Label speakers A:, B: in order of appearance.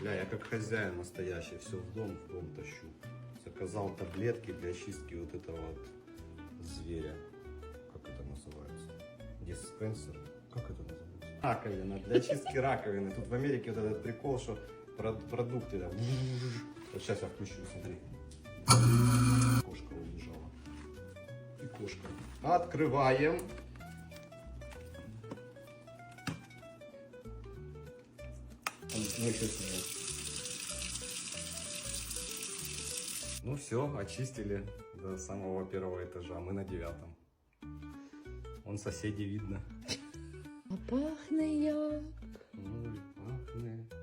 A: Бля, я как хозяин настоящий, все в дом тащу. Заказал таблетки для очистки вот этого вот зверя. Как это называется? Диспенсер? Как это называется? Раковина, для очистки раковины. Тут в Америке вот этот прикол, что продукты там. Вот сейчас я включу, смотри. Кошка убежала. И кошка. Открываем. Ну все, очистили до самого первого этажа. Мы на 9-м. Вон соседей видно.
B: А пахне як.
A: Ой, пахнет.